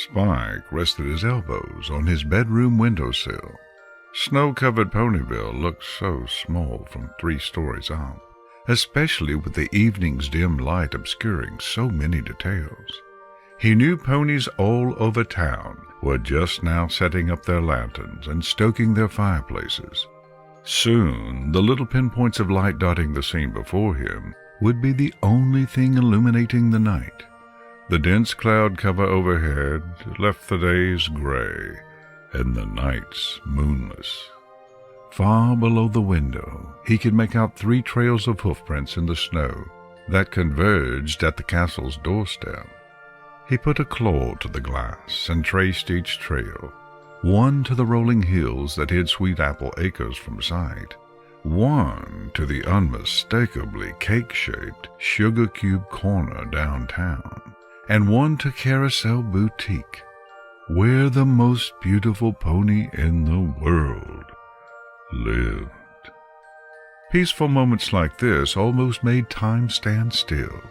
Spike rested his elbows on his bedroom windowsill. Snow-covered Ponyville looked so small from 3 stories up, especially with the evening's dim light obscuring so many details. He knew ponies all over town were just now setting up their lanterns and stoking their fireplaces. Soon, the little pinpoints of light dotting the scene before him would be the only thing illuminating the night. The dense cloud cover overhead left the days gray and the nights moonless. Far below the window, he could make out 3 trails of hoofprints in the snow that converged at the castle's doorstep. He put a claw to the glass and traced each trail, one to the rolling hills that hid Sweet Apple Acres from sight, one to the unmistakably cake-shaped Sugar Cube Corner downtown, and one to Carousel Boutique, where the most beautiful pony in the world lived. Peaceful moments like this almost made time stand still.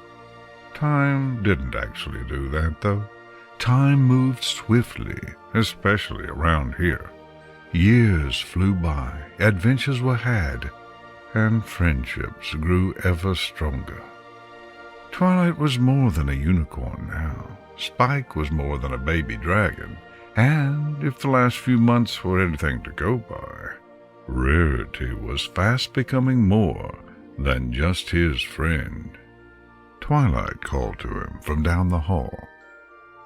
Time didn't actually do that, though. Time moved swiftly, especially around here. Years flew by, adventures were had, and friendships grew ever stronger. Twilight was more than a unicorn now. Spike was more than a baby dragon, and if the last few months were anything to go by, Rarity was fast becoming more than just his friend. Twilight called to him from down the hall.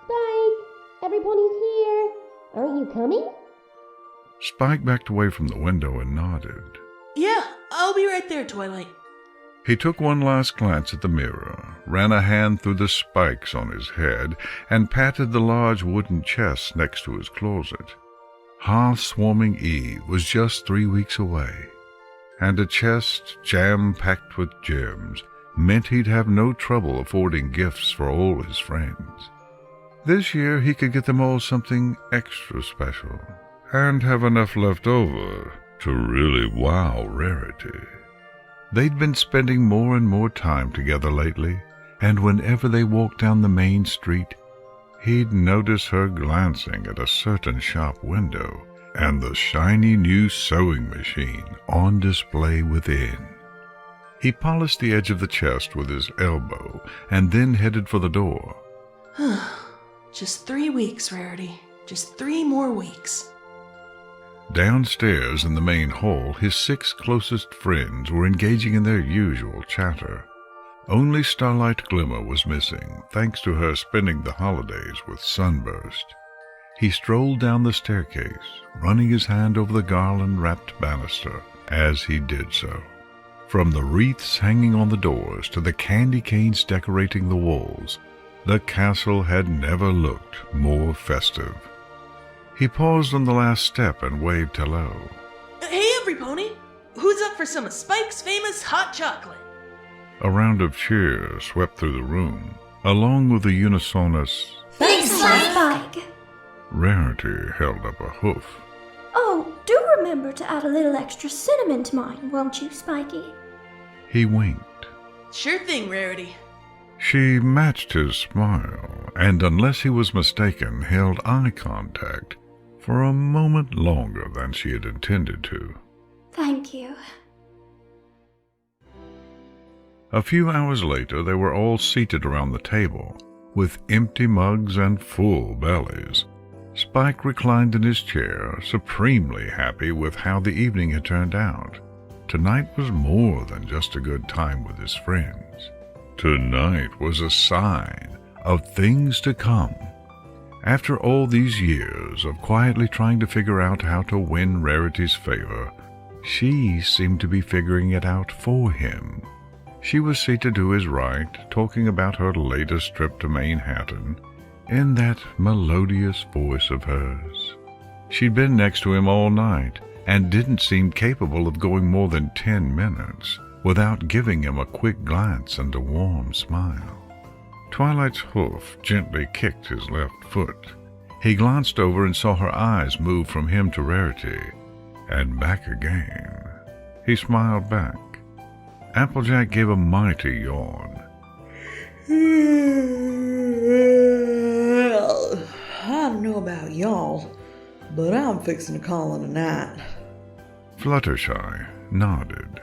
Spike, everybody's here. Aren't you coming? Spike backed away from the window and nodded. Yeah, I'll be right there, Twilight. He took one last glance at the mirror, ran a hand through the spikes on his head, and patted the large wooden chest next to his closet. Hearth-swarming Eve was just 3 weeks away, and a chest jam-packed with gems meant he'd have no trouble affording gifts for all his friends. This year he could get them all something extra special, and have enough left over to really wow Rarity. They'd been spending more and more time together lately, and whenever they walked down the main street, he'd notice her glancing at a certain shop window and the shiny new sewing machine on display within. He polished the edge of the chest with his elbow and then headed for the door. Just 3 weeks, Rarity. Just 3 more weeks. Downstairs in the main hall, his 6 closest friends were engaging in their usual chatter. Only Starlight Glimmer was missing, thanks to her spending the holidays with Sunburst. He strolled down the staircase, running his hand over the garland-wrapped banister as he did so. From the wreaths hanging on the doors to the candy canes decorating the walls, the castle had never looked more festive. He paused on the last step and waved hello. Hey, every pony! Who's up for some of Spike's famous hot chocolate? A round of cheers swept through the room, along with a unisonous Thanks, Spike! Rarity held up a hoof. Oh, do remember to add a little extra cinnamon to mine, won't you, Spiky? He winked. Sure thing, Rarity. She matched his smile, and unless he was mistaken, held eye contact for a moment longer than she had intended to. Thank you. A few hours later, they were all seated around the table, with empty mugs and full bellies. Spike reclined in his chair, supremely happy with how the evening had turned out. Tonight was more than just a good time with his friends. Tonight was a sign of things to come. After all these years of quietly trying to figure out how to win Rarity's favor, she seemed to be figuring it out for him. She was seated to his right, talking about her latest trip to Manhattan, in that melodious voice of hers. She'd been next to him all night, and didn't seem capable of going more than 10 minutes without giving him a quick glance and a warm smile. Twilight's hoof gently kicked his left foot. He glanced over and saw her eyes move from him to Rarity, and back again. He smiled back. Applejack gave a mighty yawn. know about y'all, but I'm fixing to call it a night. Fluttershy nodded.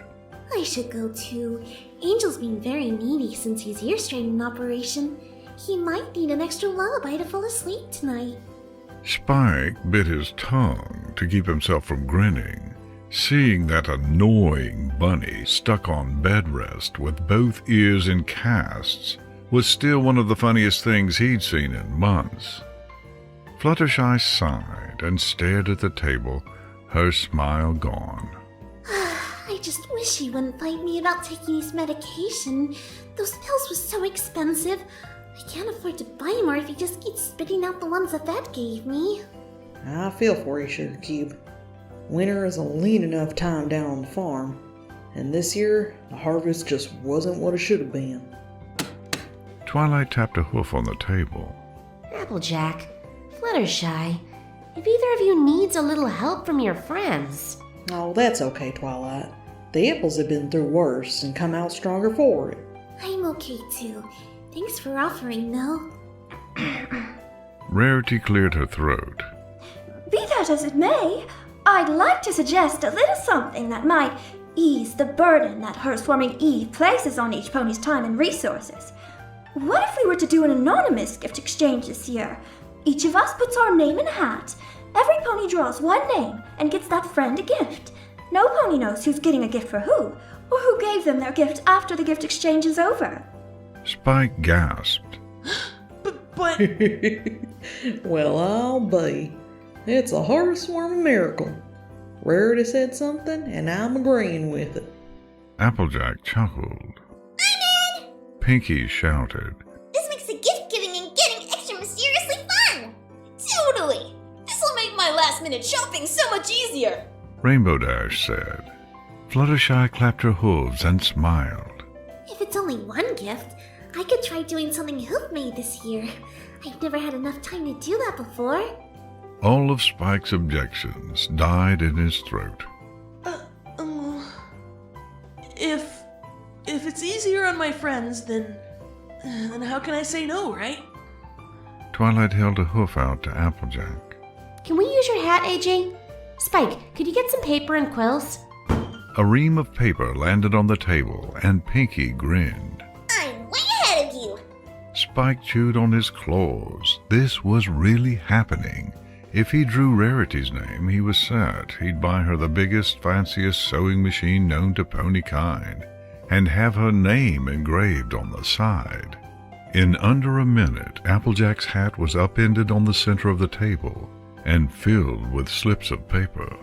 I should go too. Angel's been very needy since his ear straightening operation. He might need an extra lullaby to fall asleep tonight. Spike bit his tongue to keep himself from grinning. Seeing that annoying bunny stuck on bed rest with both ears in casts was still one of the funniest things he'd seen in months. Fluttershy sighed and stared at the table, her smile gone. I just wish he wouldn't fight me about taking his medication. Those pills were so expensive. I can't afford to buy more if he just keeps spitting out the ones the vet gave me. I feel for you, Sugar Cube. Winter is a lean enough time down on the farm, and this year the harvest just wasn't what it should have been. Twilight tapped a hoof on the table. Applejack, Fluttershy, if either of you needs a little help from your friends. Oh, that's okay, Twilight. The apples have been through worse and come out stronger for it. I'm okay too. Thanks for offering, though. Rarity cleared her throat. Be that as it may, I'd like to suggest a little something that might ease the burden that her swarming Eve places on each pony's time and resources. What if we were to do an anonymous gift exchange this year? Each of us puts our name in a hat. Every pony draws one name and gets that friend a gift. No pony knows who's getting a gift for who, or who gave them their gift after the gift exchange is over. Spike gasped. But Well, I'll be. It's a heart-warming miracle. Rarity said something, and I'm agreeing with it. Applejack chuckled. I'm in! Pinkie shouted. This makes the gift giving and getting extra mysteriously fun! Totally! This'll make my last-minute shopping so much easier! Rainbow Dash said. Fluttershy clapped her hooves and smiled. If it's only one gift, I could try doing something Hoof made this year. I've never had enough time to do that before. All of Spike's objections died in his throat. If it's easier on my friends, then how can I say no, right? Twilight held a hoof out to Applejack. Can we use your hat, AJ? Spike, could you get some paper and quills? A ream of paper landed on the table, and Pinkie grinned. I'm way ahead of you! Spike chewed on his claws. This was really happening. If he drew Rarity's name, he was set. He'd buy her the biggest, fanciest sewing machine known to pony kind, and have her name engraved on the side. In under a minute, Applejack's hat was upended on the center of the table and filled with slips of paper.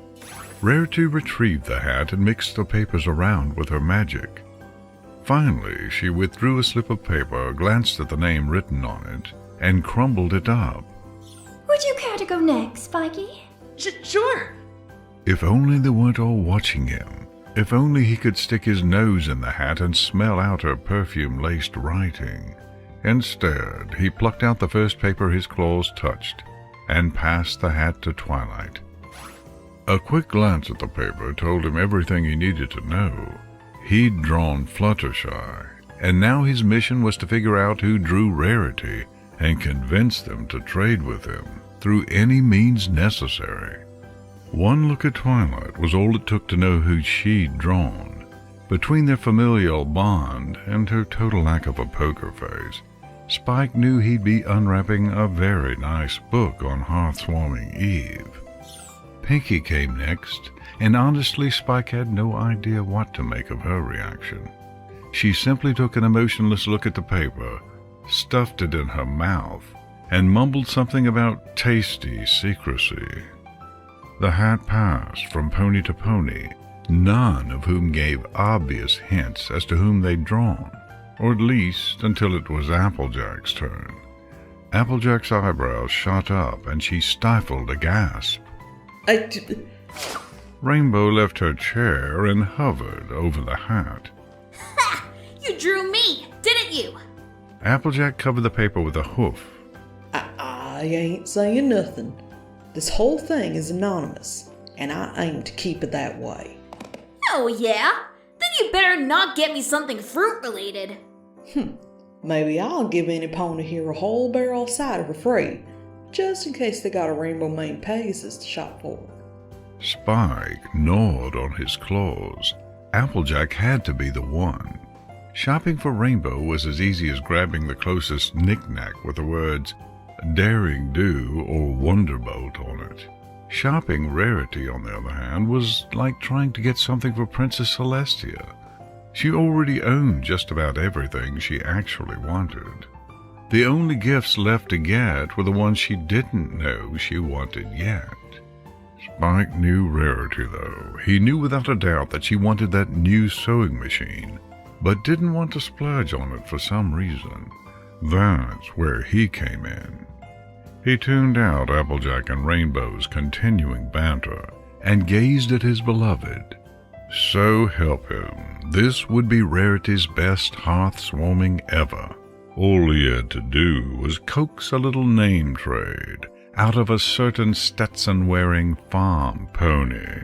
Rarity retrieved the hat and mixed the papers around with her magic. Finally, she withdrew a slip of paper, glanced at the name written on it, and crumbled it up. Would you care to go next, Spikey? Sure. If only they weren't all watching him. If only he could stick his nose in the hat and smell out her perfume-laced writing. Instead, he plucked out the first paper his claws touched and passed the hat to Twilight. A quick glance at the paper told him everything he needed to know. He'd drawn Fluttershy, and now his mission was to figure out who drew Rarity and convince them to trade with him through any means necessary. One look at Twilight was all it took to know who she'd drawn. Between their familial bond and her total lack of a poker face, Spike knew he'd be unwrapping a very nice book on Hearth-warming Eve. Pinkie came next, and honestly Spike had no idea what to make of her reaction. She simply took an emotionless look at the paper, stuffed it in her mouth, and mumbled something about tasty secrecy. The hat passed from pony to pony, none of whom gave obvious hints as to whom they'd drawn, or at least until it was Applejack's turn. Applejack's eyebrows shot up, and she stifled a gasp. Rainbow left her chair and hovered over the hat. Ha! You drew me, didn't you? Applejack covered the paper with a hoof. I ain't saying nothing. This whole thing is anonymous, and I aim to keep it that way. Oh yeah? Then you better not get me something fruit-related. Maybe I'll give any pony here a whole barrel of cider for free, just in case they got a Rainbow Mane Pegasus to shop for. Spike gnawed on his claws. Applejack had to be the one. Shopping for Rainbow was as easy as grabbing the closest knick-knack with the words Daring Do or Wonderbolt on it. Shopping Rarity, on the other hand, was like trying to get something for Princess Celestia. She already owned just about everything she actually wanted. The only gifts left to get were the ones she didn't know she wanted yet. Spike knew Rarity, though. He knew without a doubt that she wanted that new sewing machine, but didn't want to splurge on it for some reason. That's where he came in. He tuned out Applejack and Rainbow's continuing banter and gazed at his beloved. So help him, this would be Rarity's best hearth swarming ever. All he had to do was coax a little name trade out of a certain Stetson-wearing farm pony.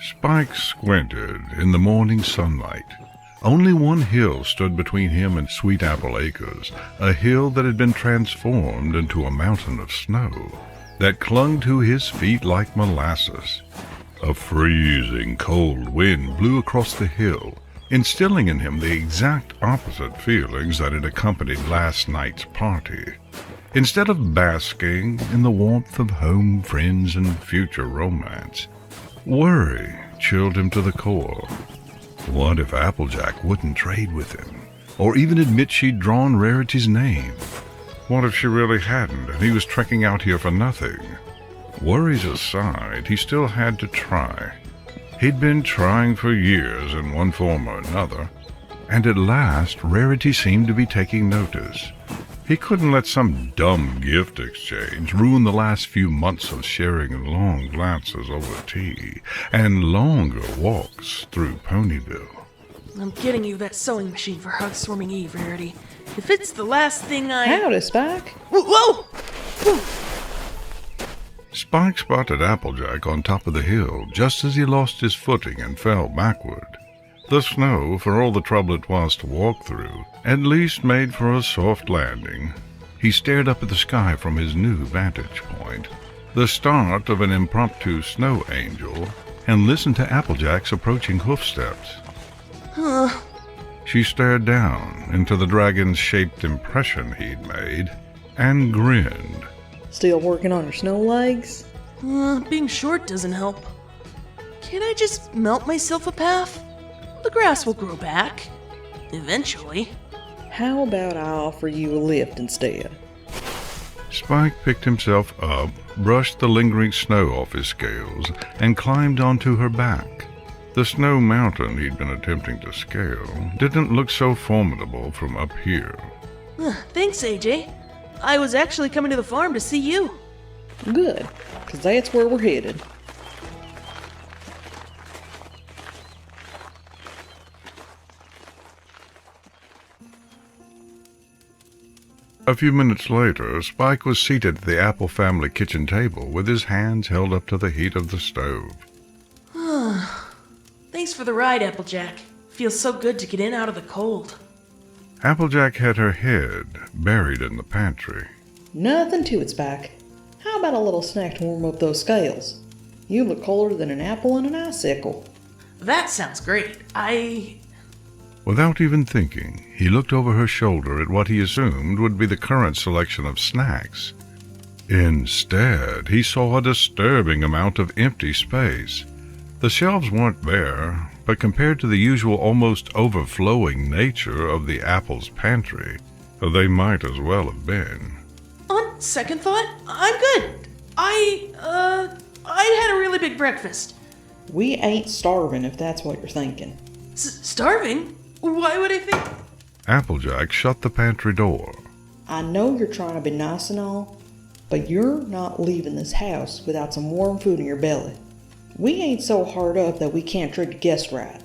Spike squinted in the morning sunlight. Only one hill stood between him and Sweet Apple Acres, a hill that had been transformed into a mountain of snow that clung to his feet like molasses. A freezing cold wind blew across the hill, instilling in him the exact opposite feelings that had accompanied last night's party. Instead of basking in the warmth of home, friends, and future romance, worry chilled him to the core. What if Applejack wouldn't trade with him, or even admit she'd drawn Rarity's name? What if she really hadn't, and he was trekking out here for nothing? Worries aside, he still had to try. He'd been trying for years in one form or another, and at last Rarity seemed to be taking notice. He couldn't let some dumb gift exchange ruin the last few months of sharing long glances over tea and longer walks through Ponyville. I'm getting you that sewing machine for Hearthswarming Eve, Rarity. If it's the last thing I... Howdy, Spike. Whoa! Spike spotted Applejack on top of the hill just as he lost his footing and fell backward. The snow, for all the trouble it was to walk through, at least made for a soft landing. He stared up at the sky from his new vantage point, the start of an impromptu snow angel, and listened to Applejack's approaching hoofsteps. She stared down into the dragon-shaped impression he'd made and grinned. Still working on your snow legs? Being short doesn't help. Can't I just melt myself a path? The grass will grow back. Eventually. How about I offer you a lift instead? Spike picked himself up, brushed the lingering snow off his scales, and climbed onto her back. The snow mountain he'd been attempting to scale didn't look so formidable from up here. Thanks, AJ. I was actually coming to the farm to see you. Good, because that's where we're headed. A few minutes later, Spike was seated at the Apple family kitchen table with his hands held up to the heat of the stove. Thanks for the ride, Applejack. Feels so good to get in out of the cold. Applejack had her head buried in the pantry. Nothing to it, Spike. How about a little snack to warm up those scales? You look colder than an apple and an icicle. That sounds great. Without even thinking, he looked over her shoulder at what he assumed would be the current selection of snacks. Instead, he saw a disturbing amount of empty space. The shelves weren't bare, but compared to the usual almost overflowing nature of the Apple's pantry, they might as well have been. On second thought, I'm good. I had a really big breakfast. We ain't starving if that's what you're thinking. Starving? Why would I think... Applejack shut the pantry door. I know you're trying to be nice and all, but you're not leaving this house without some warm food in your belly. We ain't so hard up that we can't treat a guest right.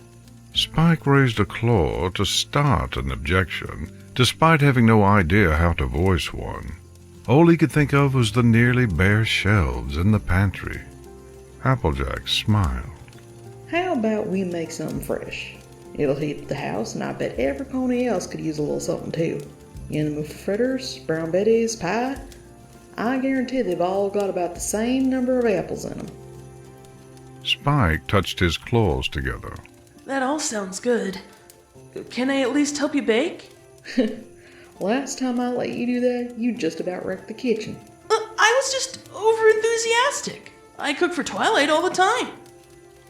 Spike raised a claw to start an objection, despite having no idea how to voice one. All he could think of was the nearly bare shelves in the pantry. Applejack smiled. How about we make something fresh? It'll heat the house, and I bet every pony else could use a little something too. In the fritters, brown betties, pie, I guarantee they've all got about the same number of apples in them. Spike touched his claws together. That all sounds good. Can I at least help you bake? Last time I let you do that, you just about wrecked the kitchen. I was just over-enthusiastic. I cook for Twilight all the time.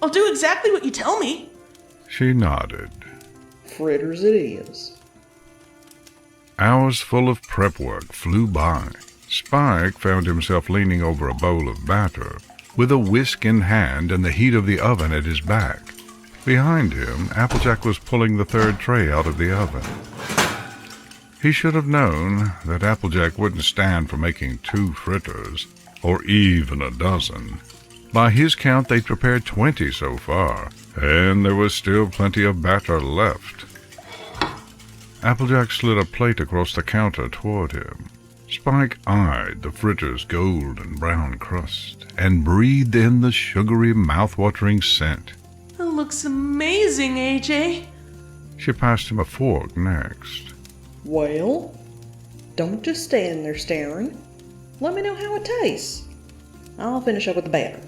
I'll do exactly what you tell me. She nodded. Fritters it is. Hours full of prep work flew by. Spike found himself leaning over a bowl of batter, with a whisk in hand and the heat of the oven at his back. Behind him, Applejack was pulling the third tray out of the oven. He should have known that Applejack wouldn't stand for making 2 fritters, or even a dozen. By his count, they'd prepared 20 so far, and there was still plenty of batter left. Applejack slid a plate across the counter toward him. Spike eyed the fritter's golden brown crust and breathed in the sugary, mouth-watering scent. That looks amazing, AJ. She passed him a fork next. Well, don't just stand there staring. Let me know how it tastes. I'll finish up with the batter.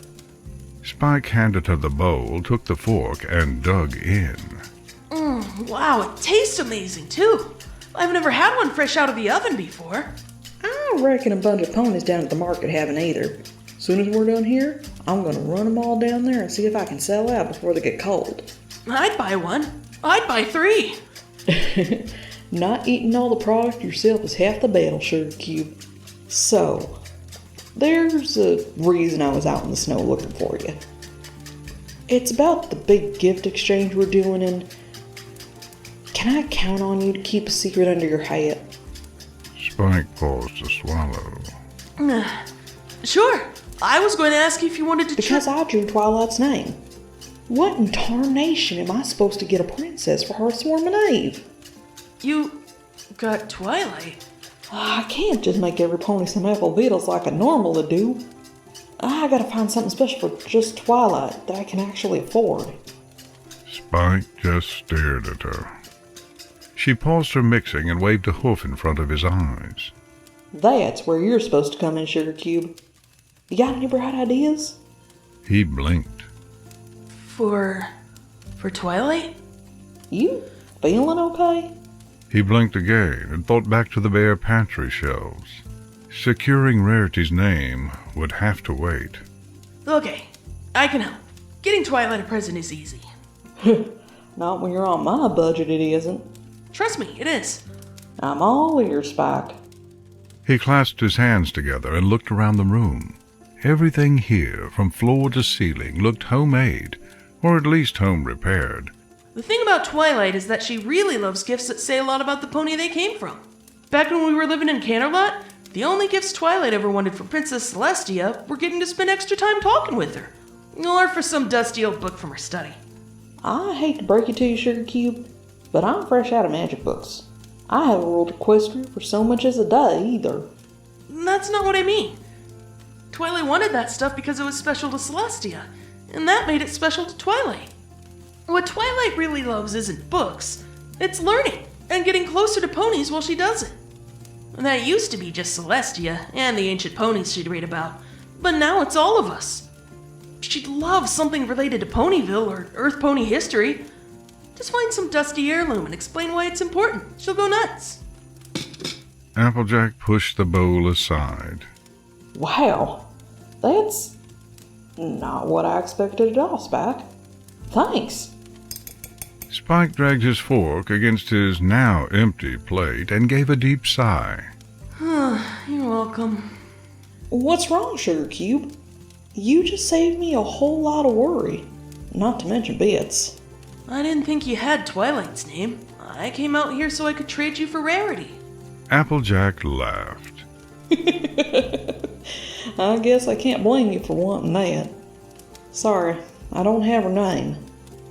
Spike handed her the bowl, took the fork, and dug in. Wow, it tastes amazing, too. I've never had one fresh out of the oven before. I reckon a bunch of ponies down at the market haven't either. Soon as we're done here, I'm gonna run them all down there and see if I can sell out before they get cold. I'd buy one. I'd buy 3. Not eating all the product yourself is half the battle, Sugar Cube. So, there's a reason I was out in the snow looking for you. It's about the big gift exchange we're doing, and can I count on you to keep a secret under your hat? Spike paused to swallow. Sure. I was going to ask you if you wanted to Because I drew Twilight's name. What in tarnation am I supposed to get a princess for Hearth's Eve? You got Twilight? I can't just make every pony some apple beetles like I normally do. I gotta find something special for just Twilight that I can actually afford. Spike just stared at her. She paused her mixing and waved a hoof in front of his eyes. That's where you're supposed to come in, Sugar Cube. You got any bright ideas? He blinked. For Twilight? You feeling okay? He blinked again and thought back to the bare pantry shelves. Securing Rarity's name would have to wait. Okay, I can help. Getting Twilight a present is easy. Not when you're on my budget, it isn't. Trust me, it is. I'm all ears, Spike. He clasped his hands together and looked around the room. Everything here, from floor to ceiling, looked homemade, or at least home-repaired. The thing about Twilight is that she really loves gifts that say a lot about the pony they came from. Back when we were living in Canterlot, the only gifts Twilight ever wanted from Princess Celestia were getting to spend extra time talking with her, or for some dusty old book from her study. I hate to break it to you, Sugar Cube, but I'm fresh out of magic books. I haven't ruled Equestria for so much as a day, either. That's not what I mean. Twilight wanted that stuff because it was special to Celestia, and that made it special to Twilight. What Twilight really loves isn't books, it's learning, and getting closer to ponies while she does it. That used to be just Celestia and the ancient ponies she'd read about, but now it's all of us. She'd love something related to Ponyville or Earth Pony history. Just find some dusty heirloom and explain why it's important. She'll go nuts. Applejack pushed the bowl aside. Wow, that's not what I expected at all, Spike. Thanks. Spike dragged his fork against his now empty plate and gave a deep sigh. You're welcome. What's wrong, Sugar Cube? You just saved me a whole lot of worry, not to mention bits. I didn't think you had Twilight's name. I came out here so I could trade you for Rarity. Applejack laughed. I guess I can't blame you for wanting that. Sorry, I don't have her name.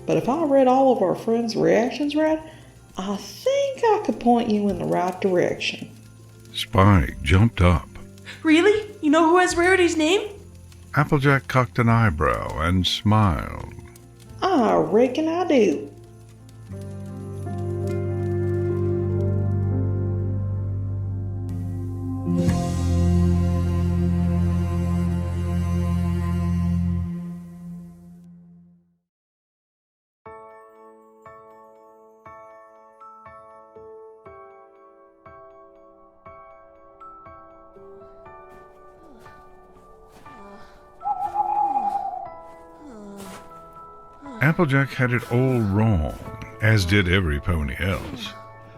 but if I read all of our friends' reactions right, I think I could point you in the right direction. Spike jumped up. Really? You know who has Rarity's name? Applejack cocked an eyebrow and smiled. I reckon I do. Applejack had it all wrong, as did every pony else.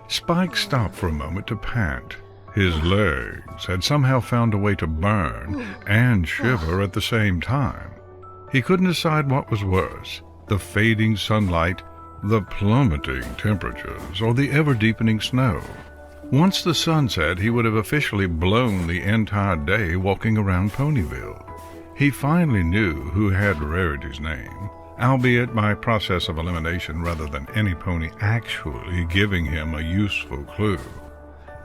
Spike stopped for a moment to pant. His legs had somehow found a way to burn and shiver at the same time. He couldn't decide what was worse, the fading sunlight, the plummeting temperatures, or the ever-deepening snow. Once the sun set, he would have officially blown the entire day walking around Ponyville. He finally knew who had Rarity's name, albeit by process of elimination rather than any pony actually giving him a useful clue.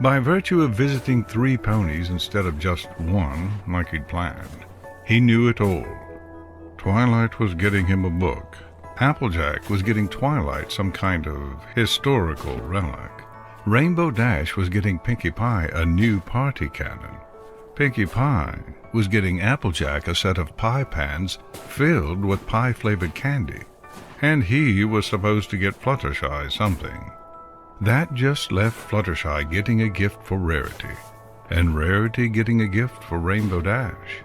By virtue of visiting 3 ponies instead of just 1, like he'd planned, he knew it all. Twilight was getting him a book. Applejack was getting Twilight some kind of historical relic. Rainbow Dash was getting Pinkie Pie a new party cannon. Pinkie Pie was getting Applejack a set of pie pans filled with pie-flavored candy, and he was supposed to get Fluttershy something. That just left Fluttershy getting a gift for Rarity, and Rarity getting a gift for Rainbow Dash.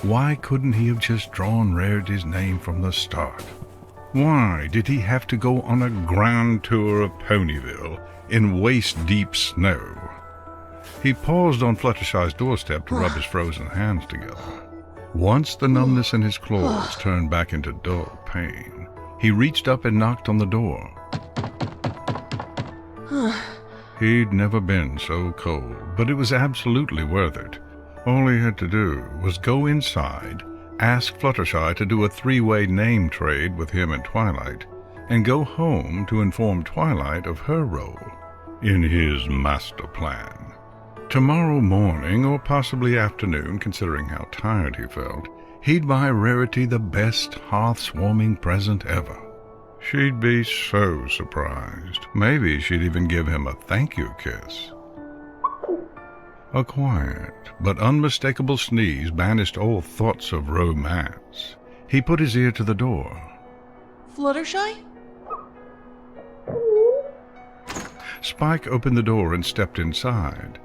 Why couldn't he have just drawn Rarity's name from the start? Why did he have to go on a grand tour of Ponyville in waist-deep snow? He paused on Fluttershy's doorstep to rub his frozen hands together. Once the numbness in his claws turned back into dull pain, he reached up and knocked on the door. He'd never been so cold, but it was absolutely worth it. All he had to do was go inside, ask Fluttershy to do a 3-way name trade with him and Twilight, and go home to inform Twilight of her role in his master plan. Tomorrow morning, or possibly afternoon, considering how tired he felt, he'd buy Rarity the best hearth-warming present ever. She'd be so surprised. Maybe she'd even give him a thank-you kiss. A quiet but unmistakable sneeze banished all thoughts of romance. He put his ear to the door. Fluttershy? Spike opened the door and stepped inside.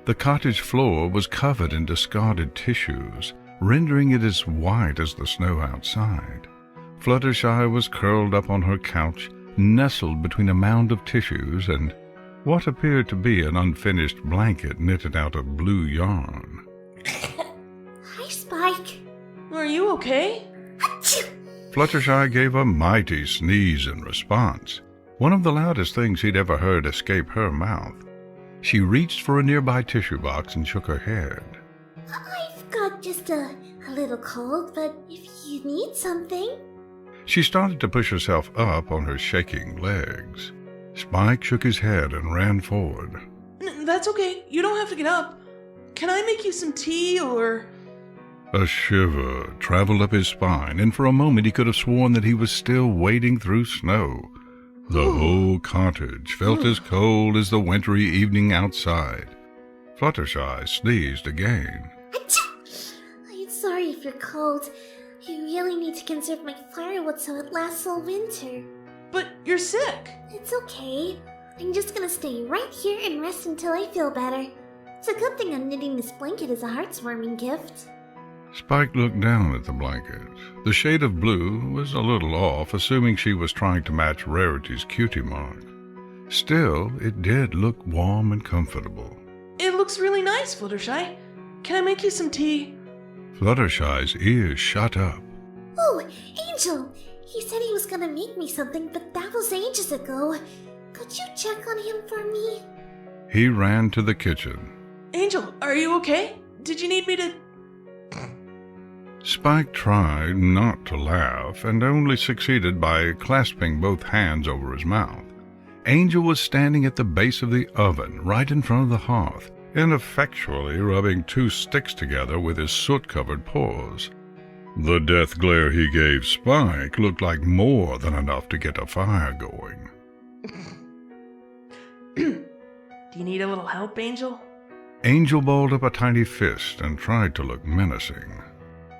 The cottage floor was covered in discarded tissues, rendering it as white as the snow outside. Fluttershy was curled up on her couch, nestled between a mound of tissues and what appeared to be an unfinished blanket knitted out of blue yarn. Hi, Spike. Are you okay? Fluttershy gave a mighty sneeze in response, one of the loudest things he'd ever heard escape her mouth. She reached for a nearby tissue box and shook her head. I've got just a little cold, but if you need something... She started to push herself up on her shaking legs. Spike shook his head and ran forward. That's okay. You don't have to get up. Can I make you some tea or... A shiver traveled up his spine, and for a moment he could have sworn that he was still wading through snow. The whole cottage felt as cold as the wintry evening outside. Fluttershy sneezed again. I'm sorry if you're cold. You really need to conserve my firewood so it lasts all winter. But you're sick. It's okay. I'm just gonna stay right here and rest until I feel better. It's a good thing I'm knitting this blanket as a heartwarming gift. Spike looked down at the blanket. The shade of blue was a little off, assuming she was trying to match Rarity's cutie mark. Still, it did look warm and comfortable. It looks really nice, Fluttershy. Can I make you some tea? Fluttershy's ears shut up. Oh, Angel! He said he was gonna make me something, but that was ages ago. Could you check on him for me? He ran to the kitchen. Angel, are you okay? Did you need me to... Spike tried not to laugh and only succeeded by clasping both hands over his mouth. Angel was standing at the base of the oven, right in front of the hearth, ineffectually rubbing 2 sticks together with his soot-covered paws. The death glare he gave Spike looked like more than enough to get a fire going. Do you need a little help, Angel? Angel balled up a tiny fist and tried to look menacing.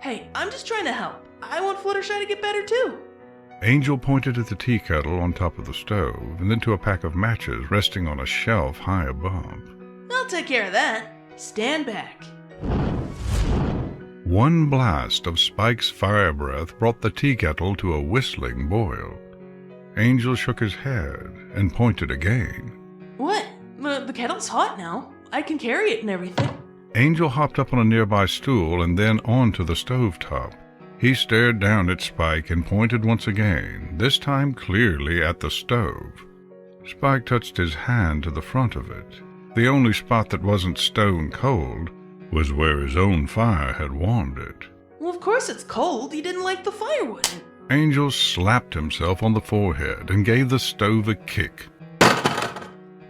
Hey, I'm just trying to help. I want Fluttershy to get better too. Angel pointed at the tea kettle on top of the stove and then to a pack of matches resting on a shelf high above. I'll take care of that. Stand back. One blast of Spike's fire breath brought the tea kettle to a whistling boil. Angel shook his head and pointed again. What? The kettle's hot now. I can carry it and everything. Angel hopped up on a nearby stool and then onto the stovetop. He stared down at Spike and pointed once again, this time clearly at the stove. Spike touched his hand to the front of it. The only spot that wasn't stone cold was where his own fire had warmed it. Well, of course it's cold. You didn't like the firewood. Angel slapped himself on the forehead and gave the stove a kick.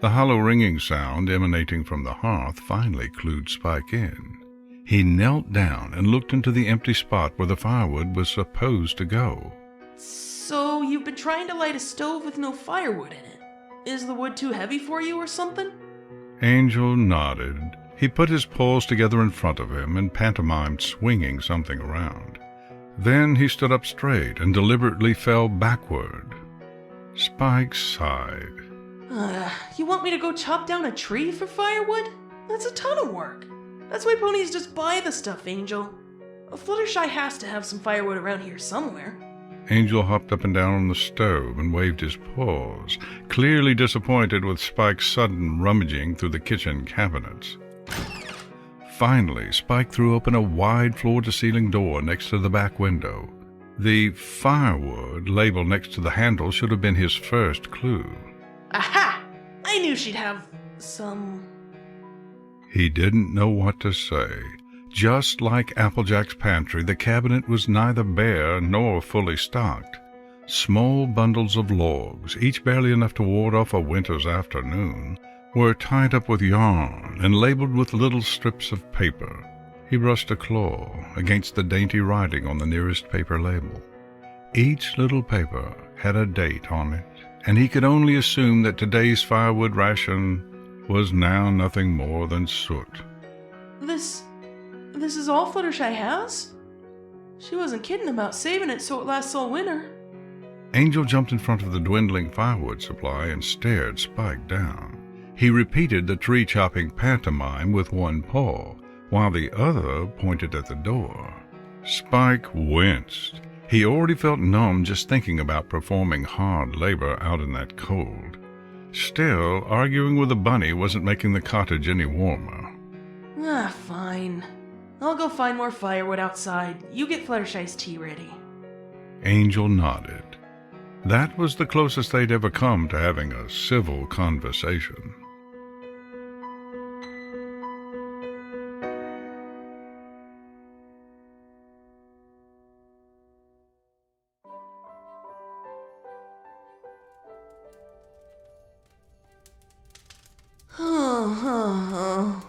The hollow ringing sound emanating from the hearth finally clued Spike in. He knelt down and looked into the empty spot where the firewood was supposed to go. So you've been trying to light a stove with no firewood in it. Is the wood too heavy for you or something? Angel nodded. He put his paws together in front of him and pantomimed swinging something around. Then he stood up straight and deliberately fell backward. Spike sighed. You want me to go chop down a tree for firewood? That's a ton of work. That's why ponies just buy the stuff, Angel. Fluttershy has to have some firewood around here somewhere. Angel hopped up and down on the stove and waved his paws, clearly disappointed with Spike's sudden rummaging through the kitchen cabinets. Finally, Spike threw open a wide floor-to-ceiling door next to the back window. The firewood label next to the handle should have been his first clue. Aha! I knew she'd have some... He didn't know what to say. Just like Applejack's pantry, the cabinet was neither bare nor fully stocked. Small bundles of logs, each barely enough to ward off a winter's afternoon, were tied up with yarn and labeled with little strips of paper. He brushed a claw against the dainty writing on the nearest paper label. Each little paper had a date on it, and he could only assume that today's firewood ration was now nothing more than soot. This is all Fluttershy has? She wasn't kidding about saving it so it lasts all winter. Angel jumped in front of the dwindling firewood supply and stared Spike down. He repeated the tree-chopping pantomime with one paw, while the other pointed at the door. Spike winced. He already felt numb just thinking about performing hard labor out in that cold. Still, arguing with a bunny wasn't making the cottage any warmer. Fine. I'll go find more firewood outside. You get Fluttershy's tea ready. Angel nodded. That was the closest they'd ever come to having a civil conversation. Oh.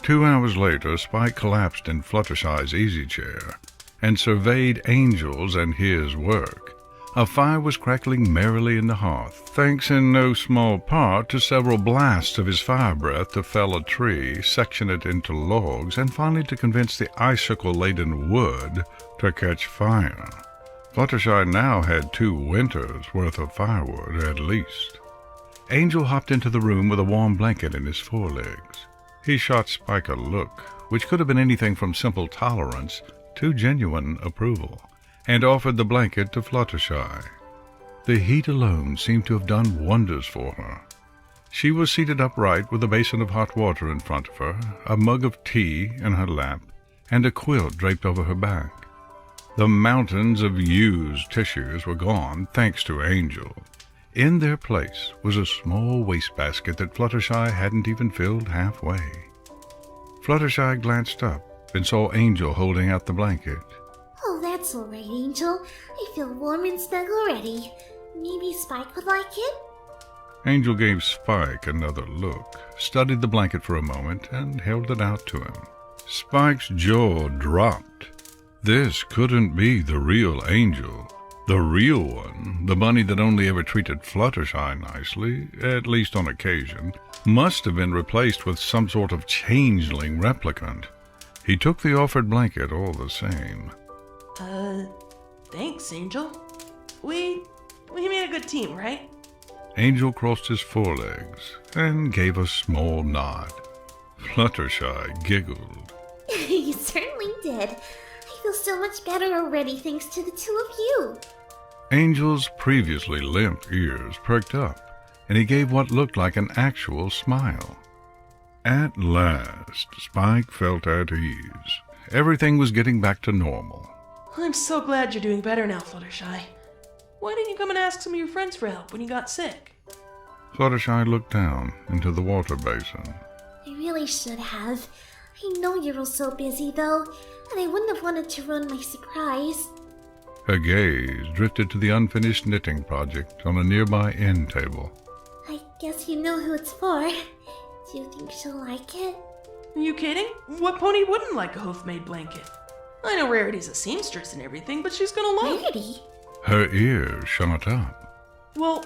2 hours later, Spike collapsed in Fluttershy's easy chair and surveyed Angel's and his work. A fire was crackling merrily in the hearth, thanks in no small part to several blasts of his fire breath to fell a tree, section it into logs, and finally to convince the icicle-laden wood to catch fire. Fluttershy now had 2 winters' worth of firewood at least. Angel hopped into the room with a warm blanket in his forelegs. He shot Spike a look, which could have been anything from simple tolerance to genuine approval, and offered the blanket to Fluttershy. The heat alone seemed to have done wonders for her. She was seated upright with a basin of hot water in front of her, a mug of tea in her lap, and a quilt draped over her back. The mountains of used tissues were gone, thanks to Angel. In their place was a small wastebasket that Fluttershy hadn't even filled halfway. Fluttershy glanced up and saw Angel holding out the blanket. That's alright, Angel. I feel warm and snug already. Maybe Spike would like it? Angel gave Spike another look, studied the blanket for a moment, and held it out to him. Spike's jaw dropped. This couldn't be the real Angel. The real one, the bunny that only ever treated Fluttershy nicely, at least on occasion, must have been replaced with some sort of changeling replicant. He took the offered blanket all the same. Thanks, Angel. We made a good team, right? Angel crossed his forelegs and gave a small nod. Fluttershy giggled. You certainly did. I feel so much better already thanks to the two of you. Angel's previously limp ears perked up, and he gave what looked like an actual smile. At last, Spike felt at ease. Everything was getting back to normal. I'm so glad you're doing better now, Fluttershy. Why didn't you come and ask some of your friends for help when you got sick? Fluttershy looked down into the water basin. I really should have. I know you're all so busy, though, and I wouldn't have wanted to ruin my surprise. Her gaze drifted to the unfinished knitting project on a nearby end table. I guess you know who it's for. Do you think she'll like it? Are you kidding? What pony wouldn't like a hoof-made blanket? I know Rarity's a seamstress and everything, but she's gonna love it. Rarity? Her ears shot up. Well,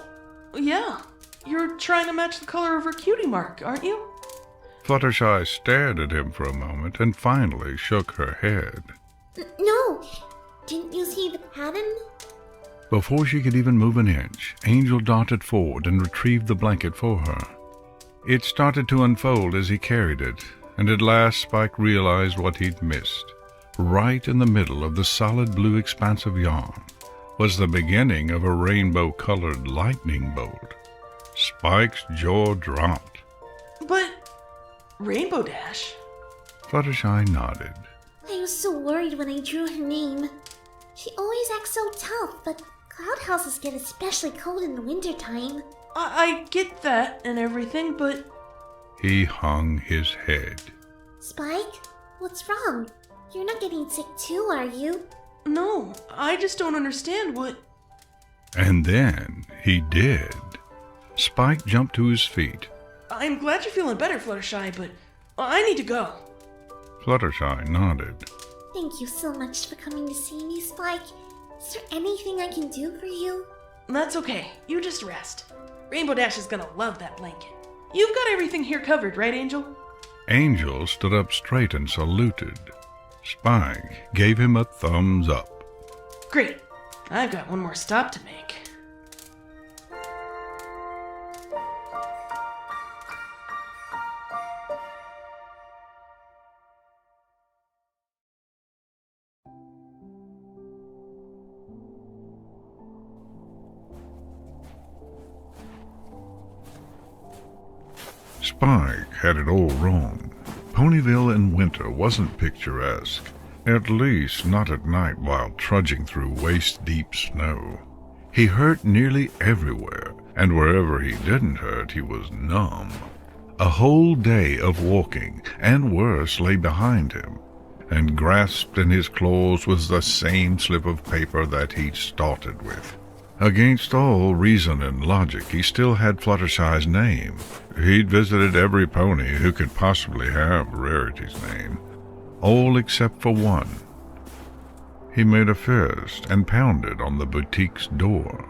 yeah. You're trying to match the color of her cutie mark, aren't you? Fluttershy stared at him for a moment and finally shook her head. No! Didn't you see the pattern? Before she could even move an inch, Angel darted forward and retrieved the blanket for her. It started to unfold as he carried it, and at last Spike realized what he'd missed. Right in the middle of the solid blue expanse of yarn was the beginning of a rainbow-colored lightning bolt. Spike's jaw dropped. But Rainbow Dash? Fluttershy nodded. I was so worried when I drew her name. She always acts so tough, but cloud houses get especially cold in the wintertime. I get that and everything, but... He hung his head. Spike? What's wrong? You're not getting sick too, are you? No, I just don't understand what... And then he did. Spike jumped to his feet. I'm glad you're feeling better, Fluttershy, but I need to go. Fluttershy nodded. Thank you so much for coming to see me, Spike. Is there anything I can do for you? That's okay. You just rest. Rainbow Dash is gonna love that blanket. You've got everything here covered, right, Angel? Angel stood up straight and saluted. Spike gave him a thumbs up. Great. I've got one more stop to make. Spike had it all wrong. Ponyville in winter wasn't picturesque, at least not at night while trudging through waist-deep snow. He hurt nearly everywhere, and wherever he didn't hurt, he was numb. A whole day of walking, and worse, lay behind him, and grasped in his claws was the same slip of paper that he'd started with. Against all reason and logic, he still had Fluttershy's name. He'd visited every pony who could possibly have Rarity's name, all except for one. He made a fist and pounded on the boutique's door.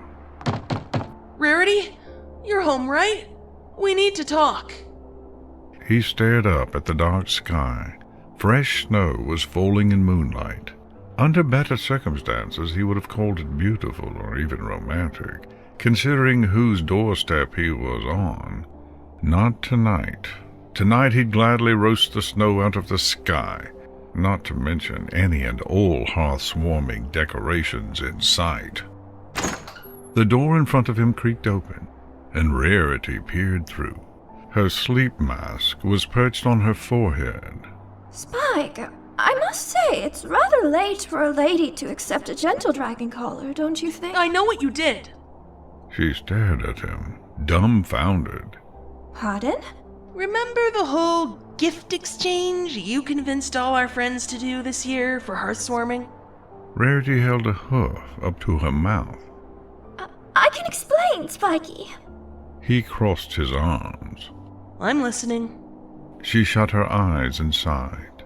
Rarity? You're home, right? We need to talk. He stared up at the dark sky. Fresh snow was falling in moonlight. Under better circumstances, he would have called it beautiful or even romantic, considering whose doorstep he was on. Not tonight. Tonight he'd gladly roast the snow out of the sky, not to mention any and all hearth-warming decorations in sight. The door in front of him creaked open, and Rarity peered through. Her sleep mask was perched on her forehead. Spike, I must say, it's rather late for a lady to accept a gentle dragon collar, don't you think? I know what you did. She stared at him, dumbfounded. Pardon? Remember the whole gift exchange you convinced all our friends to do this year for hearthwarming? Rarity held a hoof up to her mouth. I can explain, Spiky. He crossed his arms. I'm listening. She shut her eyes and sighed.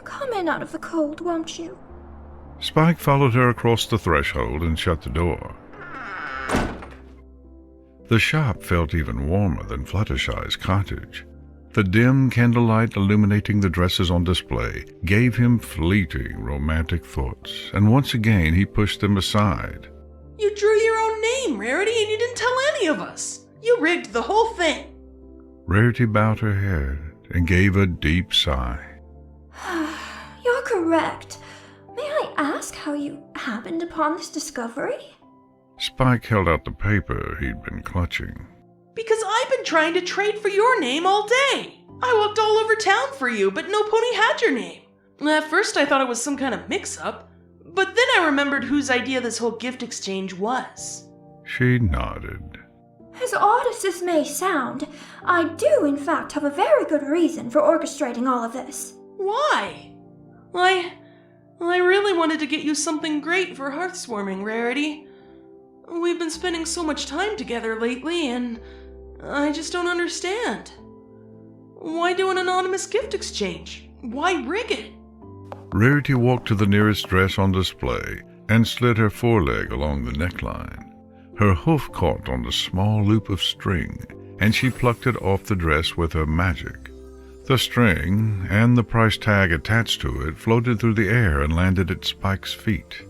Come in out of the cold, won't you? Spike followed her across the threshold and shut the door. The shop felt even warmer than Fluttershy's cottage. The dim candlelight illuminating the dresses on display gave him fleeting romantic thoughts, and once again he pushed them aside. You drew your own name, Rarity, and you didn't tell any of us. You rigged the whole thing. Rarity bowed her head and gave a deep sigh. You're correct. May I ask how you happened upon this discovery? Spike held out the paper he'd been clutching. Because I've been trying to trade for your name all day. I looked all over town for you, but no pony had your name. At first I thought it was some kind of mix-up, but then I remembered whose idea this whole gift exchange was. She nodded. As odd as this may sound, I do in fact have a very good reason for orchestrating all of this. Why? I really wanted to get you something great for hearthwarming, Rarity. We've been spending so much time together lately, and I just don't understand. Why do an anonymous gift exchange? Why rig it? Rarity walked to the nearest dress on display and slid her foreleg along the neckline. Her hoof caught on the small loop of string, and she plucked it off the dress with her magic. The string and the price tag attached to it floated through the air and landed at Spike's feet.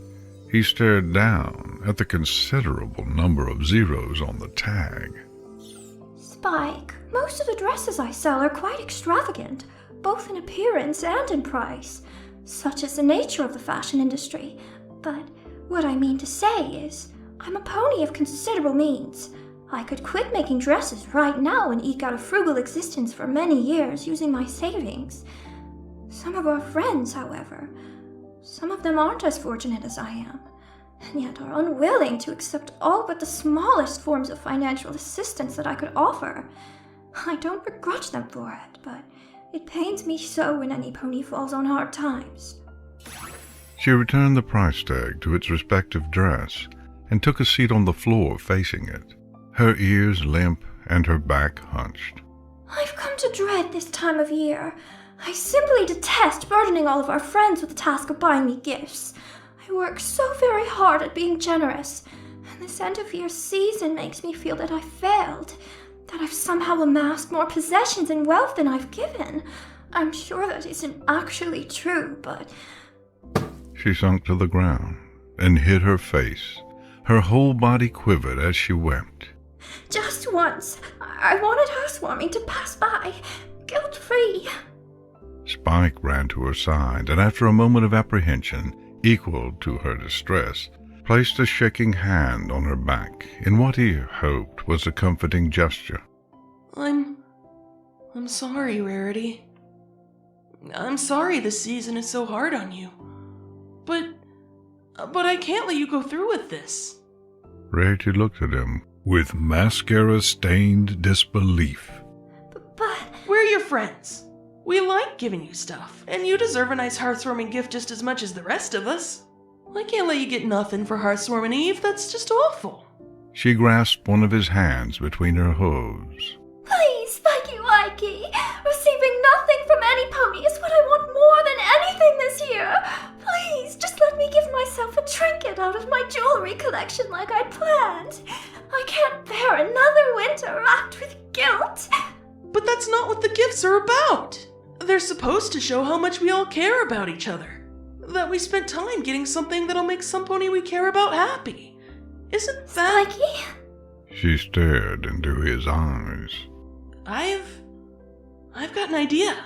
He stared down at the considerable number of zeros on the tag. Spike, most of the dresses I sell are quite extravagant, both in appearance and in price. Such is the nature of the fashion industry. But what I mean to say is, I'm a pony of considerable means. I could quit making dresses right now and eke out a frugal existence for many years using my savings. Some of our friends, however, some of them aren't as fortunate as I am, and yet are unwilling to accept all but the smallest forms of financial assistance that I could offer. I don't begrudge them for it, but it pains me so when any pony falls on hard times. She returned the price tag to its respective dress and took a seat on the floor facing it, her ears limp and her back hunched. I've come to dread this time of year. I simply detest burdening all of our friends with the task of buying me gifts. I work so very hard at being generous, and this end-of-year season makes me feel that I've failed, that I've somehow amassed more possessions and wealth than I've given. I'm sure that isn't actually true, but... She sunk to the ground and hid her face. Her whole body quivered as she wept. Just once, I wanted housewarming to pass by, guilt-free. Spike ran to her side, and after a moment of apprehension, equal to her distress, placed a shaking hand on her back in what he hoped was a comforting gesture. I'm sorry, Rarity. I'm sorry this season is so hard on you. But I can't let you go through with this. Rarity looked at him with mascara-stained disbelief. But... We're your friends. We like giving you stuff, and you deserve a nice hearthwarming gift just as much as the rest of us. I can't let you get nothing for Hearthwarming Eve, that's just awful. She grasped one of his hands between her hooves. Please, Spiky Wikey, receiving nothing from any pony is what I want more than anything this year. Please, just let me give myself a trinket out of my jewelry collection like I'd planned. I can't bear another winter racked with guilt. But that's not what the gifts are about. They're supposed to show how much we all care about each other. That we spent time getting something that'll make some pony we care about happy. Isn't that... Spiky? She stared into his eyes. I've got an idea.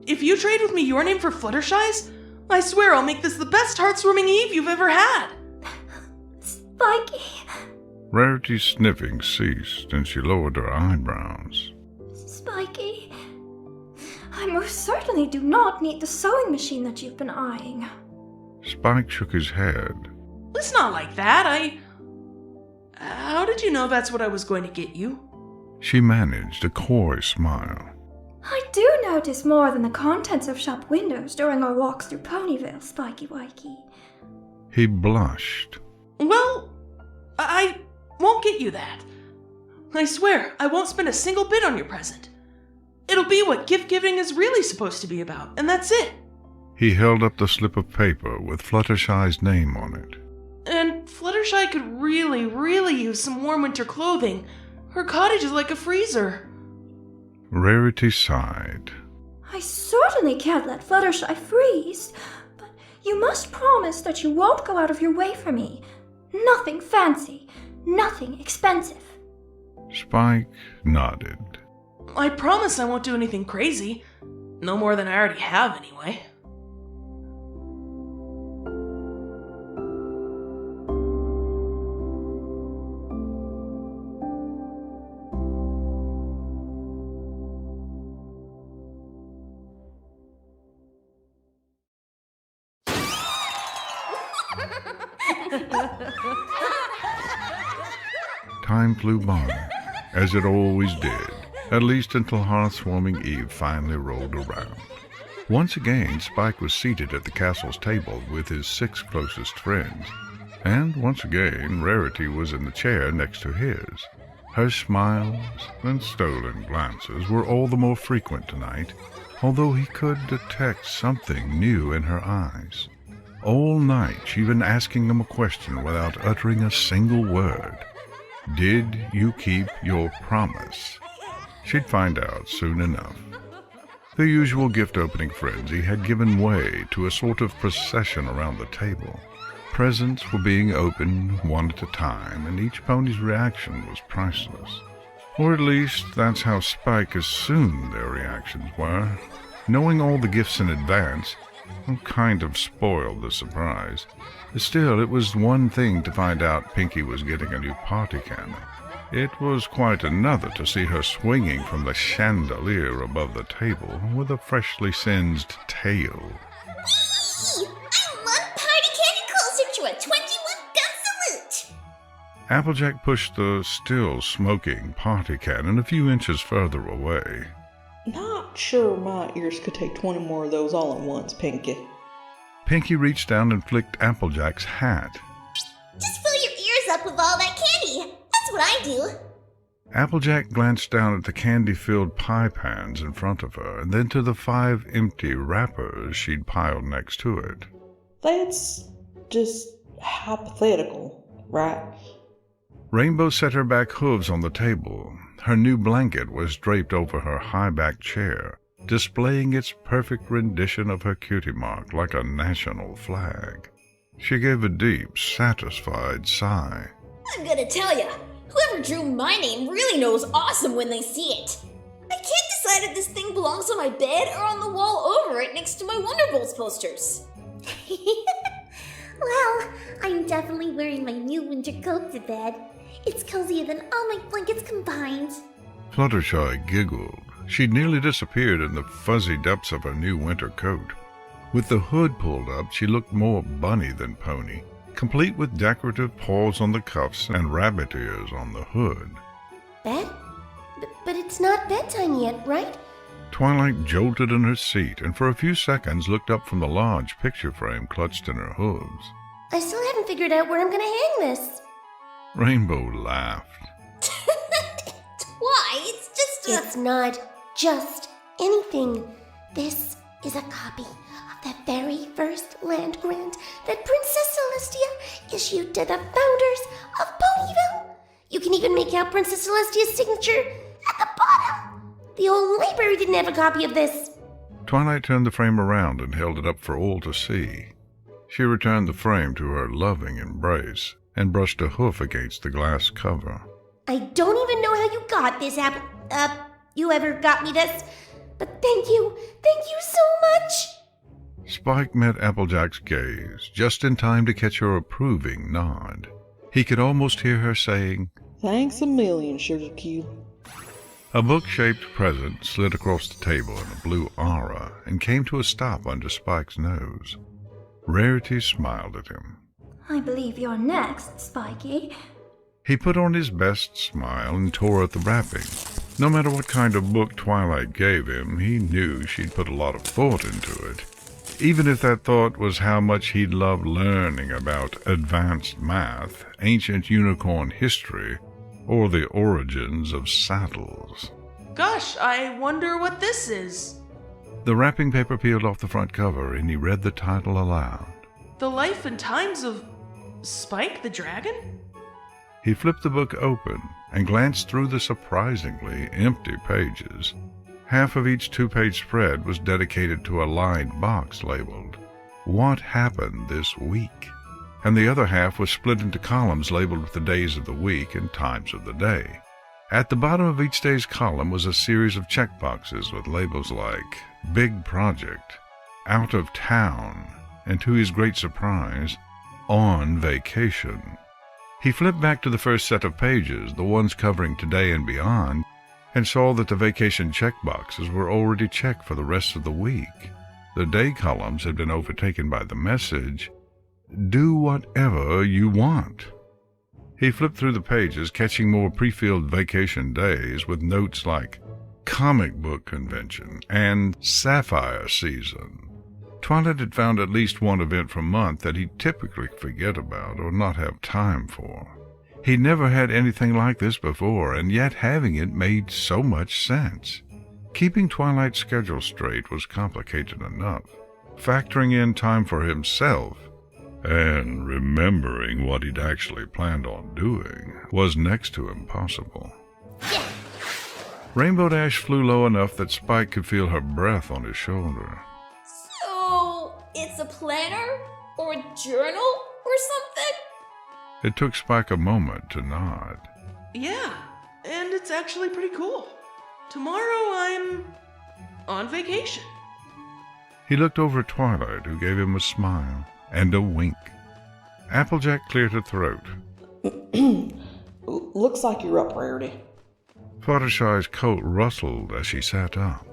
If you trade with me your name for Fluttershy's, I swear I'll make this the best hearthwarming Eve you've ever had. Spiky. Rarity's sniffing ceased, and she lowered her eyebrows. Spiky, I most certainly do not need the sewing machine that you've been eyeing. Spike shook his head. It's not like that. How did you know that's what I was going to get you? She managed a coy smile. I do notice more than the contents of shop windows during our walks through Ponyville, Spiky Wikey. He blushed. Well, I won't get you that. I swear, I won't spend a single bit on your present. It'll be what gift-giving is really supposed to be about, and that's it. He held up the slip of paper with Fluttershy's name on it. And Fluttershy could really, really use some warm winter clothing. Her cottage is like a freezer. Rarity sighed. I certainly can't let Fluttershy freeze, but you must promise that you won't go out of your way for me. Nothing fancy, nothing expensive. Spike nodded. I promise I won't do anything crazy. No more than I already have, anyway. Time flew by, as it always did, at least until Hearth-warming Eve finally rolled around. Once again, Spike was seated at the castle's table with his 6 closest friends, and once again, Rarity was in the chair next to his. Her smiles and stolen glances were all the more frequent tonight, although he could detect something new in her eyes. All night she'd been asking him a question without uttering a single word. Did you keep your promise? She'd find out soon enough. The usual gift-opening frenzy had given way to a sort of procession around the table. Presents were being opened one at a time, and each pony's reaction was priceless. Or at least that's how Spike assumed their reactions were. Knowing all the gifts in advance kind of spoiled the surprise. Still, it was one thing to find out Pinkie was getting a new party cannon. It was quite another to see her swinging from the chandelier above the table with a freshly singed tail. Whee! I love party candy closer to a 21-gun salute! Applejack pushed the still smoking party cannon a few inches further away. Not sure my ears could take 20 more of those all at once, Pinkie. Pinkie reached down and flicked Applejack's hat. Just fill your ears up with all that candy. That's what I do. Applejack glanced down at the candy-filled pie pans in front of her, and then to the 5 empty wrappers she'd piled next to it. That's just hypothetical, right? Rainbow set her back hooves on the table. Her new blanket was draped over her high-backed chair, displaying its perfect rendition of her cutie mark like a national flag. She gave a deep, satisfied sigh. I'm gonna tell ya, whoever drew my name really knows awesome when they see it. I can't decide if this thing belongs on my bed or on the wall over it next to my Wonderbolts posters. Well, I'm definitely wearing my new winter coat to bed. It's cozier than all my blankets combined. Fluttershy giggled. She'd nearly disappeared in the fuzzy depths of her new winter coat. With the hood pulled up, she looked more bunny than pony, complete with decorative paws on the cuffs and rabbit ears on the hood. Bed? But it's not bedtime yet, right? Twilight jolted in her seat and for a few seconds looked up from the large picture frame clutched in her hooves. I still haven't figured out where I'm gonna hang this. Rainbow laughed. Why? It's just a... It's not just anything. This is a copy of the very first land grant that Princess Celestia issued to the founders of Ponyville. You can even make out Princess Celestia's signature at the bottom. The old library didn't have a copy of this. Twilight turned the frame around and held it up for all to see. She returned the frame to her loving embrace and brushed a hoof against the glass cover. I don't even know how you got this, whoever got me this, but thank you so much. Spike met Applejack's gaze just in time to catch her approving nod. He could almost hear her saying, Thanks a million, Sugar Cube. A book-shaped present slid across the table in a blue aura and came to a stop under Spike's nose. Rarity smiled at him. I believe you're next, Spiky. He put on his best smile and tore at the wrapping. No matter what kind of book Twilight gave him, he knew she'd put a lot of thought into it. even if that thought was how much he'd love learning about advanced math, ancient unicorn history, or the origins of saddles. Gosh, I wonder what this is. The wrapping paper peeled off the front cover, and he read the title aloud. The Life and Times of Spike the Dragon? He flipped the book open and glanced through the surprisingly empty pages. Half of each two-page spread was dedicated to a lined box labeled, "What Happened This Week?" and the other half was split into columns labeled with the days of the week and times of the day. At the bottom of each day's column was a series of checkboxes with labels like Big Project, Out of Town, and to his great surprise, On Vacation. He flipped back to the first set of pages, the ones covering today and beyond, and saw that the vacation checkboxes were already checked for the rest of the week. The day columns had been overtaken by the message, "Do whatever you want." He flipped through the pages, catching more pre-filled vacation days with notes like Comic Book Convention and Sapphire Season. Twilight had found at least one event per month that he'd typically forget about or not have time for. He'd never had anything like this before, and yet having it made so much sense. Keeping Twilight's schedule straight was complicated enough. Factoring in time for himself and remembering what he'd actually planned on doing was next to impossible. Rainbow Dash flew low enough that Spike could feel her breath on his shoulder. So, it's a planner? Or a journal? Or something? It took Spike a moment to nod. Yeah, and it's actually pretty cool. Tomorrow I'm on vacation. He looked over at Twilight, who gave him a smile and a wink. Applejack cleared her throat. Looks like you're up, Rarity. Fluttershy's coat rustled as she sat up.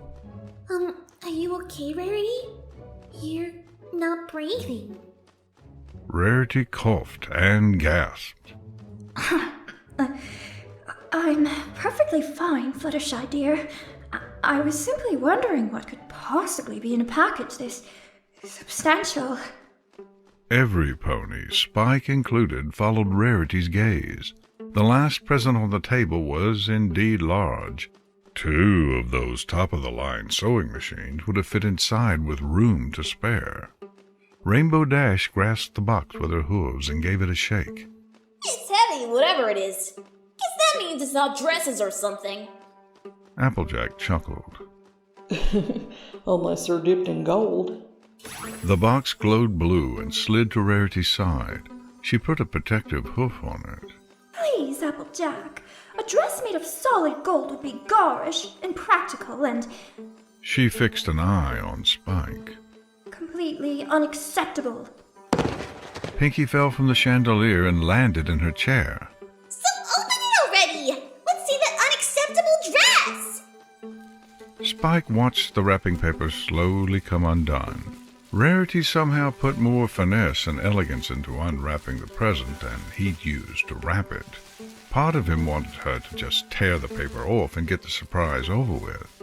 Are you okay, Rarity? You're not breathing. Rarity coughed and gasped. I'm perfectly fine, Fluttershy dear. I was simply wondering what could possibly be in a package this substantial. Every pony, Spike included, followed Rarity's gaze. The last present on the table was indeed large. 2 of those top-of-the-line sewing machines would have fit inside with room to spare. Rainbow Dash grasped the box with her hooves and gave it a shake. It's heavy, whatever it is. Guess that means it's not dresses or something. Applejack chuckled. Unless they're dipped in gold. The box glowed blue and slid to Rarity's side. She put a protective hoof on it. Please, Applejack. A dress made of solid gold would be garish, impractical, and She fixed an eye on Spike. completely unacceptable. Pinkie fell from the chandelier and landed in her chair. So open it already! Let's see that unacceptable dress! Spike watched the wrapping paper slowly come undone. Rarity somehow put more finesse and elegance into unwrapping the present than he'd used to wrap it. Part of him wanted her to just tear the paper off and get the surprise over with.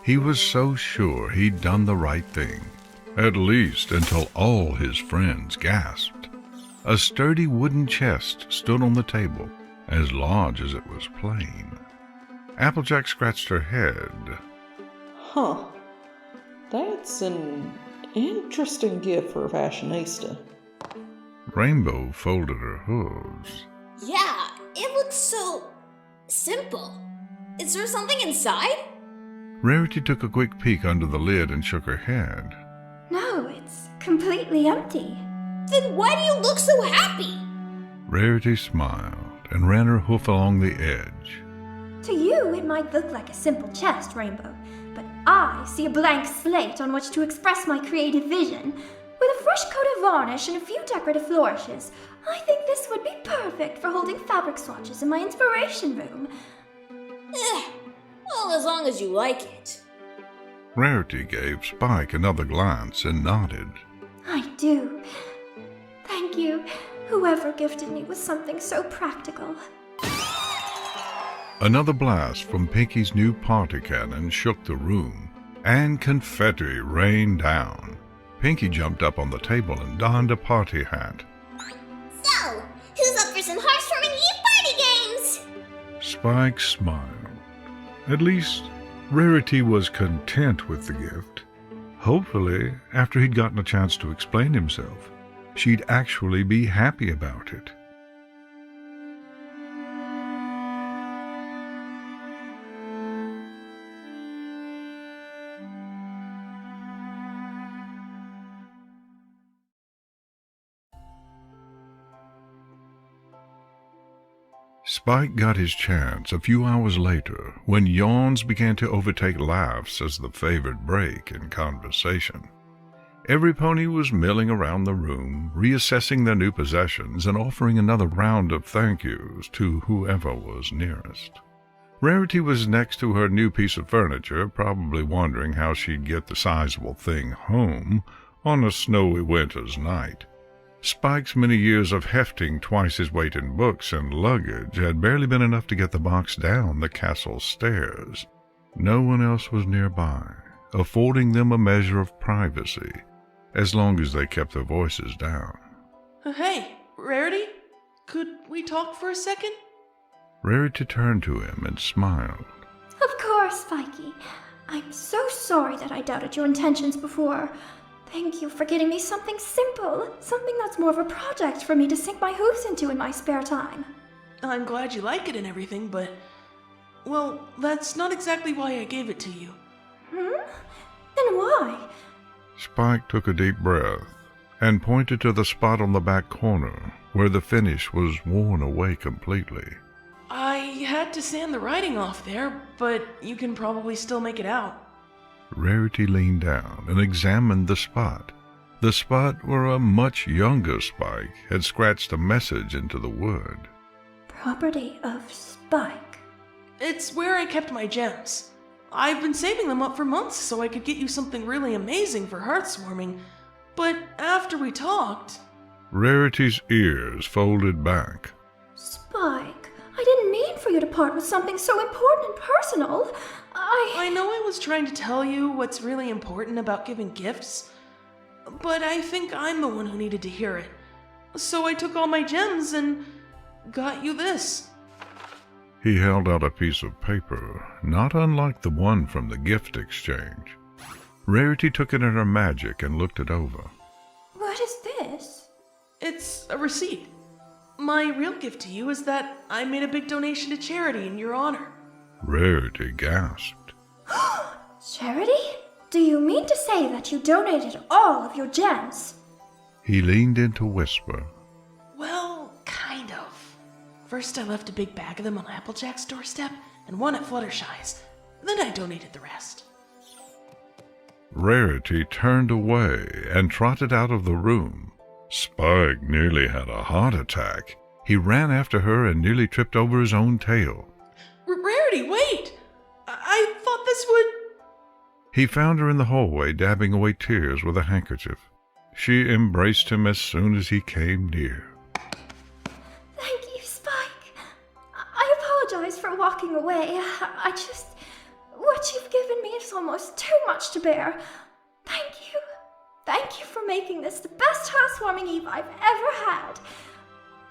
He was so sure he'd done the right thing, at least until all his friends gasped. A sturdy wooden chest stood on the table, as large as it was plain. Applejack scratched her head. Huh. That's an interesting gift for a fashionista. Rainbow folded her hooves. Yeah, it looks so simple. Is there something inside? Rarity took a quick peek under the lid and shook her head. No, it's completely empty. Then why do you look so happy? Rarity smiled and ran her hoof along the edge. To you, it might look like a simple chest, Rainbow, but I see a blank slate on which to express my creative vision. With a fresh coat of varnish and a few decorative flourishes, I think this would be perfect for holding fabric swatches in my inspiration room. Well, as long as you like it. Rarity gave Spike another glance and nodded. I do. Thank you, whoever gifted me with something so practical. Another blast from Pinkie's new party cannon shook the room, and confetti rained down. Pinkie jumped up on the table and donned a party hat. So, who's up for some heartwarming Eve party games? Spike smiled. At least, Rarity was content with the gift. Hopefully, after he'd gotten a chance to explain himself, she'd actually be happy about it. Spike got his chance a few hours later when yawns began to overtake laughs as the favored break in conversation. Every pony was milling around the room, reassessing their new possessions and offering another round of thank yous to whoever was nearest. Rarity was next to her new piece of furniture, probably wondering how she'd get the sizable thing home on a snowy winter's night. Spike's many years of hefting twice his weight in books and luggage had barely been enough to get the box down the castle stairs. No one else was nearby, affording them a measure of privacy, as long as they kept their voices down. Hey, Rarity? Could we talk for a second? Rarity turned to him and smiled. Of course, Spikey. I'm so sorry that I doubted your intentions before. Thank you for getting me something simple, something that's more of a project for me to sink my hooves into in my spare time. I'm glad you like it and everything, but... well, that's not exactly why I gave it to you. Then why? Spike took a deep breath and pointed to the spot on the back corner where the finish was worn away completely. I had to sand the writing off there, but you can probably still make it out. Rarity leaned down and examined the spot where a much younger Spike had scratched a message into the wood. Property of Spike. It's where I kept my gems. I've been saving them up for months so I could get you something really amazing for hearthwarming, but after we talked... Rarity's ears folded back. Spike, I didn't mean for you to part with something so important and personal. I know I was trying to tell you what's really important about giving gifts, but I think I'm the one who needed to hear it. So I took all my gems and got you this. He held out a piece of paper, not unlike the one from the gift exchange. Rarity took it in her magic and looked it over. What is this? It's a receipt. My real gift to you is that I made a big donation to charity in your honor. Rarity gasped. Charity? Do you mean to say that you donated all of your gems? He leaned in to whisper. Well, kind of. First I left a big bag of them on Applejack's doorstep and one at Fluttershy's. Then I donated the rest. Rarity turned away and trotted out of the room. Spike nearly had a heart attack. He ran after her and nearly tripped over his own tail. Rarity, wait! I thought this would... He found her in the hallway, dabbing away tears with a handkerchief. She embraced him as soon as he came near. Thank you, Spike. I apologize for walking away. What you've given me is almost too much to bear. Thank you. Thank you for making this the best housewarming eve I've ever had.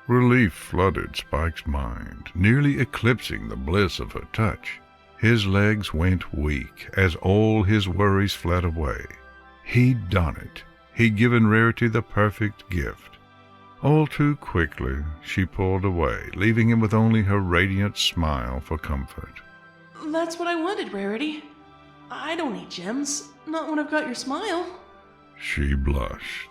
Relief flooded Spike's mind, nearly eclipsing the bliss of her touch. His legs went weak as all his worries fled away. He'd done it. He'd given Rarity the perfect gift. All too quickly, she pulled away, leaving him with only her radiant smile for comfort. That's what I wanted, Rarity. I don't need gems. Not when I've got your smile. She blushed.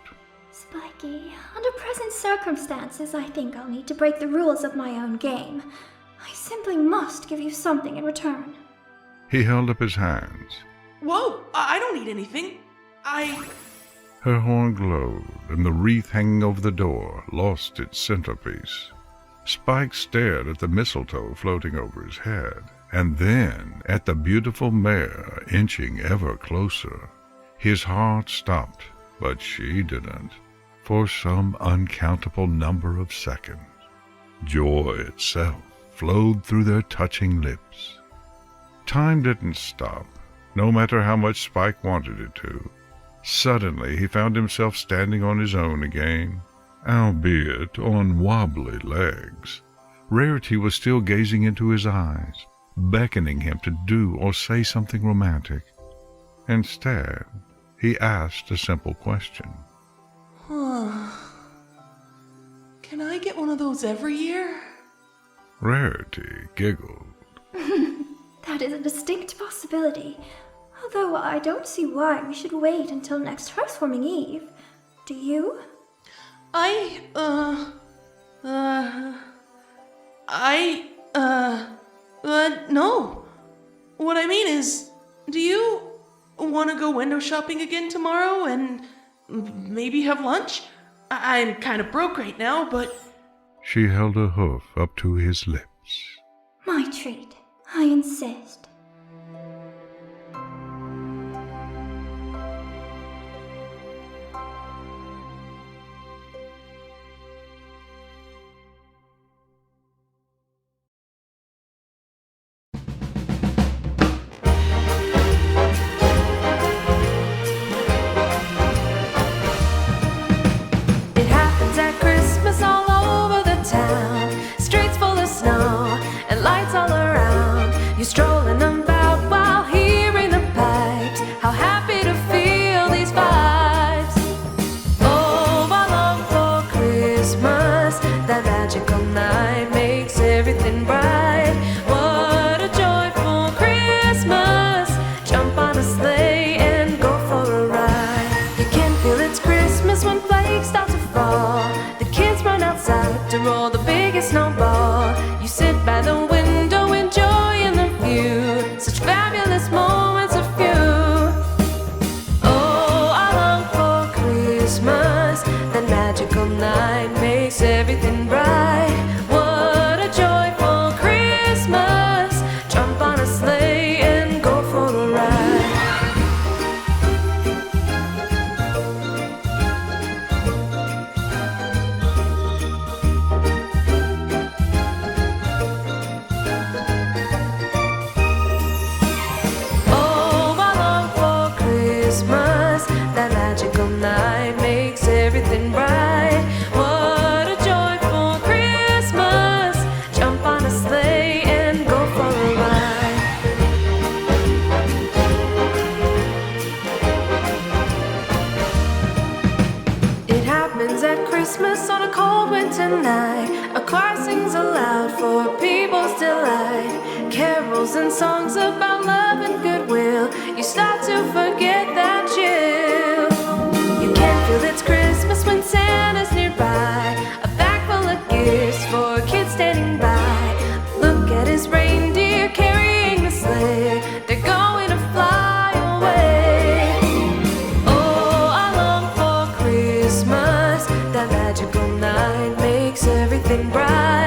Spikey, under present circumstances, I think I'll need to break the rules of my own game. I simply must give you something in return. He held up his hands. Whoa, I don't need anything. Her horn glowed, and the wreath hanging over the door lost its centerpiece. Spike stared at the mistletoe floating over his head, and then at the beautiful mare inching ever closer. His heart stopped, but she didn't, for some uncountable number of seconds. Joy itself flowed through their touching lips. Time didn't stop, no matter how much Spike wanted it to. Suddenly he found himself standing on his own again, albeit on wobbly legs. Rarity was still gazing into his eyes, beckoning him to do or say something romantic. Instead, he asked a simple question. Can I get one of those every year? Rarity giggled. That is a distinct possibility. Although I don't see why we should wait until next Hearthwarming Eve. Do you? No. What I mean is, do you want to go window shopping again tomorrow and maybe have lunch? I'm kind of broke right now, but... She held a hoof up to his lips. My treat. I insist. It happens at Christmas all over the town. Streets full of snow and lights all around. You're strolling about while hearing the pipes. How happy to feel these vibes. Oh, I long for Christmas. That magical night makes everything bright. What a joyful Christmas. Jump on a sleigh and go for a ride. You can feel it's Christmas when flakes start to fall. The kids run outside to roll the biggest snowball. You sit by the window enjoying the view. Such fabulous moments of you. Oh, I long for Christmas. That magical night makes everything bright. What a joyful Christmas. Jump on a sleigh and go for a ride. Oh, I long for Christmas. That magical night makes everything bright. What a joyful Christmas. Jump on a sleigh and go for a ride. It happens at Christmas on a cold winter night. A choir sings aloud for people's delight. Carols and songs about love and goodwill. You start to forget that chill. You can feel it's Christmas when Santa's nearby. A bag full of gifts for kids standing by. Look at his reindeer carrying the sleigh. They're going to fly away. Oh, I long for Christmas. That magical night makes everything bright.